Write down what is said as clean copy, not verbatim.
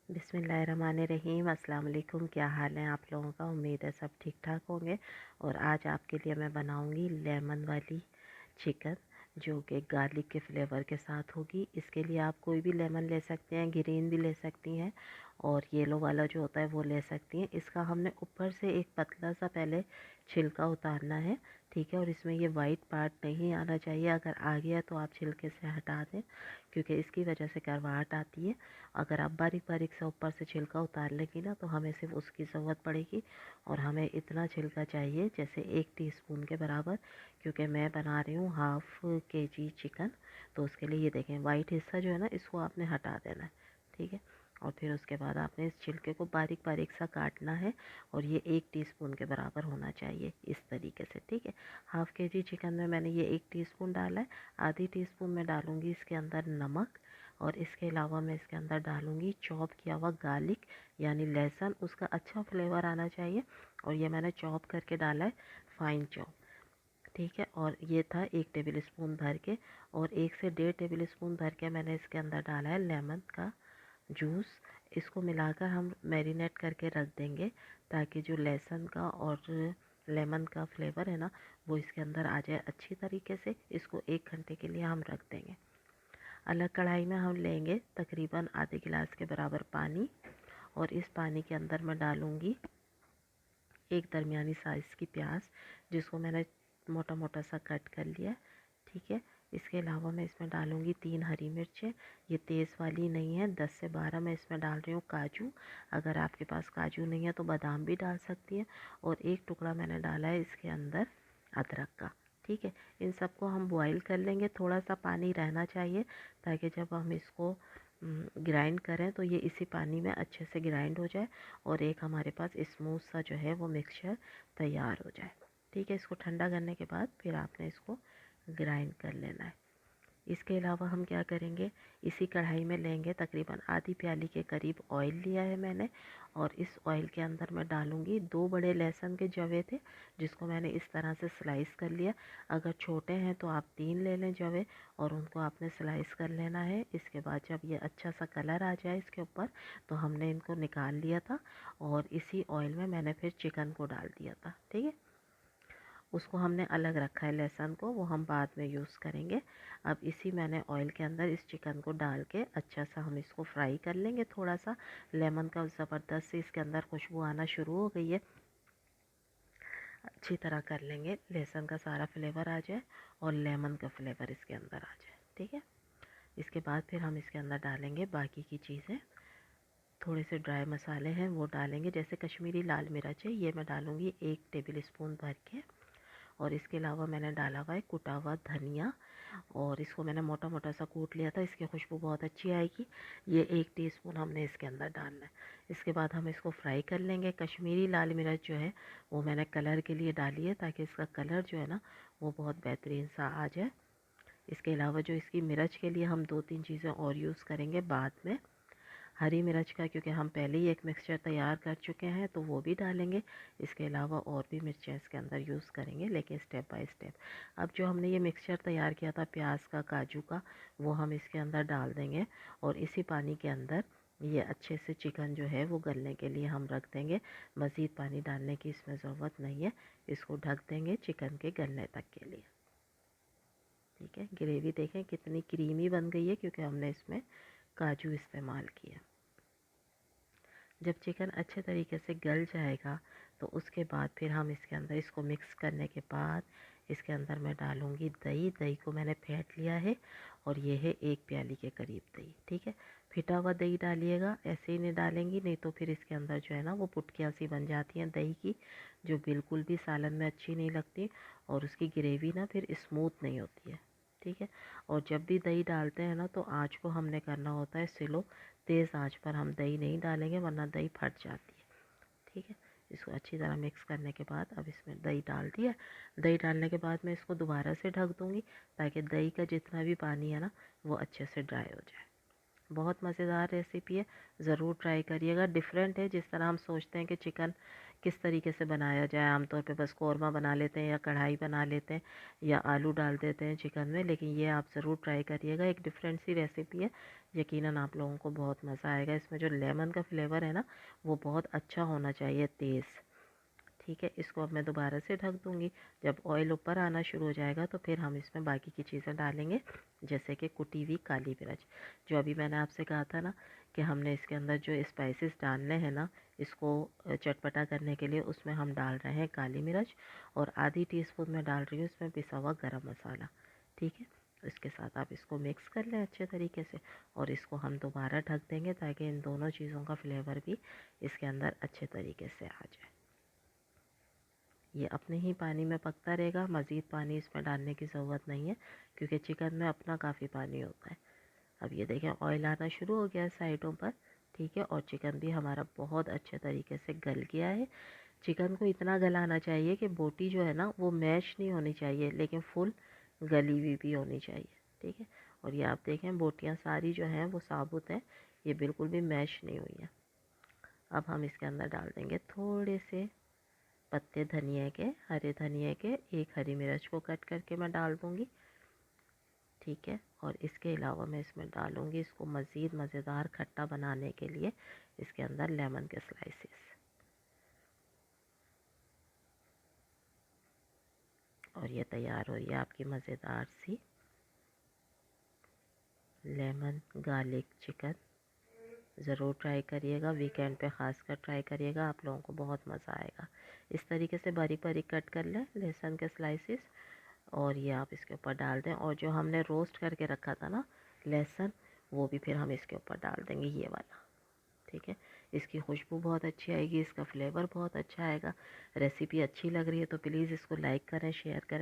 बिस्मिल्लाहिर्रहमानिर्रहीम। अस्सलाम वालेकुम। क्या हाल है आप लोगों का? उम्मीद है सब ठीक ठाक होंगे। और आज आपके लिए मैं बनाऊंगी लेमन वाली चिकन, जो कि गार्लिक के फ्लेवर के साथ होगी। इसके लिए आप कोई भी लेमन ले सकते हैं, ग्रीन भी ले सकती हैं और येलो वाला जो होता है वो ले सकती हैं। इसका हमने ऊपर से एक पतला सा पहले छिलका उतारना है, ठीक है। और इसमें ये वाइट पार्ट नहीं आना चाहिए। अगर आ गया तो आप छिलके से हटा दें, क्योंकि इसकी वजह से करवाहट आती है। अगर आप बारीक बारीक से ऊपर से छिलका उतार लेंगी ना, तो हमें सिर्फ उसकी ज़रूरत पड़ेगी। और हमें इतना छिलका चाहिए जैसे 1 टीस्पून के बराबर, क्योंकि मैं बना रही हूँ ½ केजी चिकन। तो उसके लिए ये देखें, वाइट हिस्सा जो है ना, इसको आपने हटा देना है, ठीक है। और फिर उसके बाद आपने इस छिलके को बारीक बारीक सा काटना है और ये 1 टीस्पून के बराबर होना चाहिए, इस तरीके से, ठीक है। ½ केजी चिकन में मैंने ये 1 टीस्पून डाला है। ½ टीस्पून में डालूँगी इसके अंदर नमक, और इसके अलावा मैं इसके अंदर डालूँगी चॉप किया हुआ गार्लिक यानी लहसुन। उसका अच्छा फ्लेवर आना चाहिए। और ये मैंने चॉप करके डाला है, फाइन चॉप, ठीक है। और ये था 1 टेबल स्पून भर के। और 1 से 1.5 टेबल स्पून भर के मैंने इसके अंदर डाला है लेमन का जूस। इसको मिलाकर हम मैरिनेट करके रख देंगे, ताकि जो लहसुन का और लेमन का फ्लेवर है ना, वो इसके अंदर आ जाए अच्छी तरीके से। इसको 1 घंटे के लिए हम रख देंगे। अलग कढ़ाई में हम लेंगे तकरीबन आधे गिलास के बराबर पानी, और इस पानी के अंदर मैं डालूँगी एक दरमियानी साइज़ की प्याज, जिसको मैंने मोटा मोटा सा कट कर लिया, ठीक है। इसके अलावा मैं इसमें डालूँगी 3 हरी मिर्चें। ये तेज़ वाली नहीं है, 10 से 12 मैं इसमें डाल रही हूँ काजू। अगर आपके पास काजू नहीं है तो बादाम भी डाल सकती हैं। और एक टुकड़ा मैंने डाला है इसके अंदर अदरक का, ठीक है। इन सबको हम बॉईल कर लेंगे। थोड़ा सा पानी रहना चाहिए, ताकि जब हम इसको ग्राइंड करें तो ये इसी पानी में अच्छे से ग्राइंड हो जाए और एक हमारे पास स्मूथ सा जो है वो मिक्सचर तैयार हो जाए, ठीक है। इसको ठंडा करने के बाद फिर आपने इसको ग्राइंड कर लेना है। इसके अलावा हम क्या करेंगे, इसी कढ़ाई में लेंगे तकरीबन आधी प्याली के करीब ऑयल लिया है मैंने। और इस ऑयल के अंदर मैं डालूँगी 2 बड़े लहसुन के जवे थे, जिसको मैंने इस तरह से स्लाइस कर लिया। अगर छोटे हैं तो आप 3 ले लें जवे, और उनको आपने स्लाइस कर लेना है। इसके बाद जब ये अच्छा सा कलर आ जाए इसके ऊपर, तो हमने इनको निकाल लिया था। और इसी ऑयल में मैंने फिर चिकन को डाल दिया था, ठीक है। उसको हमने अलग रखा है लहसुन को, वो हम बाद में यूज़ करेंगे। अब इसी मैंने ऑयल के अंदर इस चिकन को डाल के अच्छा सा हम इसको फ्राई कर लेंगे। थोड़ा सा लेमन का ज़बरदस्त से इसके अंदर खुशबू आना शुरू हो गई है, अच्छी तरह कर लेंगे, लहसुन का सारा फ्लेवर आ जाए और लेमन का फ्लेवर इसके अंदर आ जाए, ठीक है। इसके बाद फिर हम इसके अंदर डालेंगे बाकी की चीज़ें। थोड़े से ड्राई मसाले हैं वो डालेंगे, जैसे कश्मीरी लाल मिर्च है, ये मैं डालूँगी 1 टेबल स्पून भर के। और इसके अलावा मैंने डाला हुआ है कुटा हुआ धनिया, और इसको मैंने मोटा मोटा सा कूट लिया था, इसकी खुशबू बहुत अच्छी आएगी। ये 1 टीस्पून हमने इसके अंदर डालना है। इसके बाद हम इसको फ्राई कर लेंगे। कश्मीरी लाल मिर्च जो है वो मैंने कलर के लिए डाली है, ताकि इसका कलर जो है ना वो बहुत बेहतरीन सा आ जाए। इसके अलावा जो इसकी मिर्च के लिए हम 2-3 चीज़ें और यूज़ करेंगे बाद में। हरी मिर्च का क्योंकि हम पहले ही एक मिक्सचर तैयार कर चुके हैं, तो वो भी डालेंगे। इसके अलावा और भी मिर्चें इसके अंदर यूज़ करेंगे, लेकिन स्टेप बाय स्टेप। अब जो हमने ये मिक्सचर तैयार किया था प्याज का, काजू का, वो हम इसके अंदर डाल देंगे। और इसी पानी के अंदर ये अच्छे से चिकन जो है वो गलने के लिए हम रख देंगे। मज़ीद पानी डालने की इसमें ज़रूरत नहीं है। इसको ढक देंगे चिकन के गलने तक के लिए, ठीक है। ग्रेवी देखें कितनी क्रीमी बन गई है, क्योंकि हमने इसमें काजू इस्तेमाल किया। जब चिकन अच्छे तरीके से गल जाएगा, तो उसके बाद फिर हम इसके अंदर इसको मिक्स करने के बाद इसके अंदर मैं डालूँगी दही। दही को मैंने फेंट लिया है, और ये है 1 प्याली के करीब दही, ठीक है। फिटा हुआ दही डालिएगा, ऐसे ही नहीं डालेंगी, नहीं तो फिर इसके अंदर जो है ना वो पुटकियाँ सी बन जाती हैं दही की, जो बिल्कुल भी सालन में अच्छी नहीं लगती, और उसकी ग्रेवी ना फिर स्मूथ नहीं होती है, ठीक है। और जब भी दही डालते हैं ना, तो आँच को हमने करना होता है स्लो। तेज़ आंच पर हम दही नहीं डालेंगे, वरना दही फट जाती है, ठीक है। इसको अच्छी तरह मिक्स करने के बाद अब इसमें दही डाल दिया। दही डालने के बाद मैं इसको दोबारा से ढक दूँगी, ताकि दही का जितना भी पानी है ना वो अच्छे से ड्राई हो जाए। बहुत मज़ेदार रेसिपी है, ज़रूर ट्राई करिएगा। डिफरेंट है, जिस तरह हम सोचते हैं कि चिकन किस तरीके से बनाया जाए, आमतौर पे बस कौरमा बना लेते हैं या कढ़ाई बना लेते हैं या आलू डाल देते हैं चिकन में, लेकिन ये आप ज़रूर ट्राई करिएगा। एक डिफरेंट सी रेसिपी है यकीनन आप लोगों को बहुत मज़ा आएगा। इसमें जो लेमन का फ्लेवर है ना, वो बहुत अच्छा होना चाहिए, तेज़। ठीक है, इसको अब मैं दोबारा से ढक दूँगी। जब ऑयल ऊपर आना शुरू हो जाएगा तो फिर हम इसमें बाकी की चीज़ें डालेंगे, जैसे कि कुटी हुई काली मिर्च। जो अभी मैंने आपसे कहा था ना कि हमने इसके अंदर जो स्पाइसेस डालने हैं ना, इसको चटपटा करने के लिए, उसमें हम डाल रहे हैं काली मिर्च, और आधी टीस्पून मैं डाल रही हूँ इसमें पिसा हुआ गरम मसाला। ठीक है, इसके साथ आप इसको मिक्स कर लें अच्छे तरीके से, और इसको हम दोबारा ढक देंगे ताकि इन दोनों चीज़ों का फ्लेवर भी इसके अंदर अच्छे तरीके से आ जाए। ये अपने ही पानी में पकता रहेगा, मज़ीद पानी इसमें डालने की ज़रूरत नहीं है, क्योंकि चिकन में अपना काफ़ी पानी होता है। अब ये देखें, ऑयल आना शुरू हो गया है साइडों पर। ठीक है, और चिकन भी हमारा बहुत अच्छे तरीके से गल गया है। चिकन को इतना गलाना चाहिए कि बोटी जो है ना, वो मैश नहीं होनी चाहिए, लेकिन फुल गली हुई भी होनी चाहिए। ठीक है, और ये आप देखें, बोटियाँ सारी जो हैं वो साबुत हैं, ये बिल्कुल भी मैश नहीं हुई हैं। अब हम इसके अंदर डाल देंगे थोड़े से पत्ते धनिए के, हरे धनिए के। एक हरी मिर्च को कट करके मैं डाल दूँगी। ठीक है, और इसके अलावा मैं इसमें डालूँगी, इसको मज़ीद मज़ेदार खट्टा बनाने के लिए, इसके अंदर लेमन के स्लाइसेस। और ये तैयार हो रही है आपकी मज़ेदार सी लेमन गार्लिक चिकन। ज़रूर ट्राई करिएगा, वीकेंड पे ख़ासकर ट्राई करिएगा, आप लोगों को बहुत मज़ा आएगा। इस तरीके से बारीक बारीक कट कर लें लहसुन के स्लाइसेस, और ये आप इसके ऊपर डाल दें। और जो हमने रोस्ट करके रखा था ना लहसुन, वो भी फिर हम इसके ऊपर डाल देंगे, ये वाला। ठीक है, इसकी खुशबू बहुत अच्छी आएगी, इसका फ्लेवर बहुत अच्छा आएगा। रेसिपी अच्छी लग रही है तो प्लीज़ इसको लाइक करें, शेयर करें।